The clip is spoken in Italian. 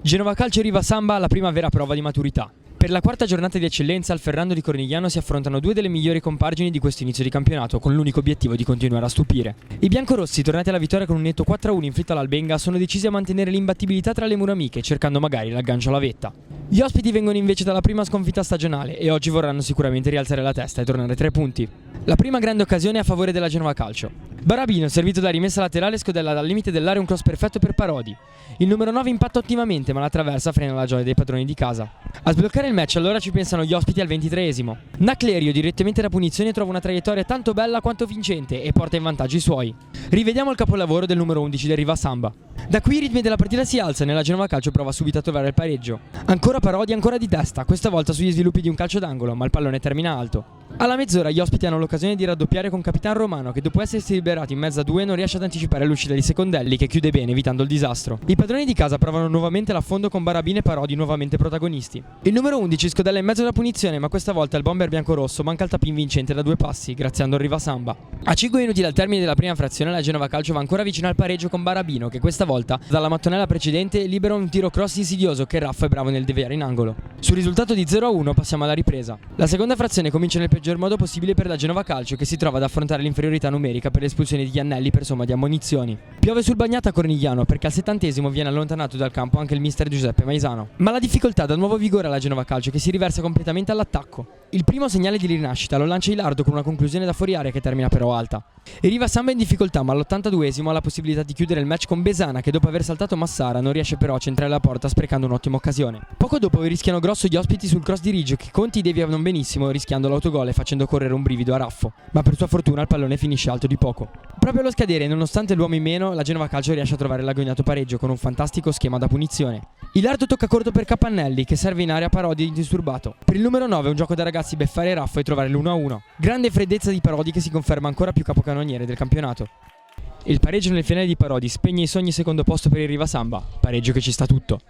Genova Calcio e Riva Samba alla prima vera prova di maturità. Per la quarta giornata di eccellenza al Ferrando di Cornigliano si affrontano due delle migliori compagini di questo inizio di campionato, con l'unico obiettivo di continuare a stupire. I biancorossi, tornati alla vittoria con un netto 4-1 inflitto all'Albenga, sono decisi a mantenere l'imbattibilità tra le mura amiche, cercando magari l'aggancio alla vetta. Gli ospiti vengono invece dalla prima sconfitta stagionale e oggi vorranno sicuramente rialzare la testa e tornare 3 punti. La prima grande occasione è a favore della Genova Calcio. Barabino, servito da rimessa laterale, scodella dal limite dell'area un cross perfetto per Parodi. Il numero 9 impatta ottimamente, ma la traversa frena la gioia dei padroni di casa. A sbloccare il match allora ci pensano gli ospiti al 23esimo. Naclerio, direttamente da punizione, trova una traiettoria tanto bella quanto vincente e porta in vantaggio i suoi. Rivediamo il capolavoro del numero 11 del Riva Samba. Da qui i ritmi della partita si alzano e la Genova Calcio prova subito a trovare il pareggio. Ancora Parodi, ancora di testa, questa volta sugli sviluppi di un calcio d'angolo, ma il pallone termina alto. Alla mezz'ora gli ospiti hanno l'occasione di raddoppiare con Capitan Romano, che dopo essersi liberato in mezzo a due non riesce ad anticipare l'uscita di Secondelli, che chiude bene evitando il disastro. I padroni di casa provano nuovamente l'affondo con Barabino e Parodi nuovamente protagonisti. Il numero 11 scodella in mezzo alla punizione, ma questa volta il bomber biancorosso manca il tapin vincente da 2 passi, graziando il Riva Samba. A 5 minuti dal termine della prima frazione la Genova Calcio va ancora vicino al pareggio con Barabino, che questa volta dalla mattonella precedente libera un tiro cross insidioso che Raffo è bravo nel deviare in angolo. Sul risultato di 0-1 passiamo alla ripresa. La seconda frazione comincia nel peggior modo possibile per la Genova Calcio, che si trova ad affrontare l'inferiorità numerica per l'espulsione di Iannelli per somma di ammonizioni. Piove sul Bagnata Cornigliano perché al 70esimo viene allontanato dal campo anche il mister Giuseppe Maisano. Ma la difficoltà dà nuovo vigore alla Genova Calcio, che si riversa completamente all'attacco. Il primo segnale di rinascita lo lancia Ilardo con una conclusione da fuori area che termina però alta. E Riva Samba in difficoltà, ma all'82esimo ha la possibilità di chiudere il match con Besana, che dopo aver saltato Massara non riesce però a centrare la porta sprecando un'ottima occasione. Poco dopo rischiano grosso gli ospiti sul cross di Riggio, che Conti deviano benissimo rischiando l'autogol e facendo correre un brivido a Raffo, ma per sua fortuna il pallone finisce alto di poco. Proprio allo scadere, nonostante l'uomo in meno, la Genova Calcio riesce a trovare l'agognato pareggio con un fantastico schema da punizione. Ilardo tocca corto per Capannelli, che serve in area Parodi indisturbato. Per il numero 9 è un gioco da ragazzi beffare Raffo e trovare l'1-1. Grande freddezza di Parodi, che si conferma ancora più capocannoniere del campionato. Il pareggio nel finale di Parodi spegne i sogni secondo posto per il Riva Samba, pareggio che ci sta tutto.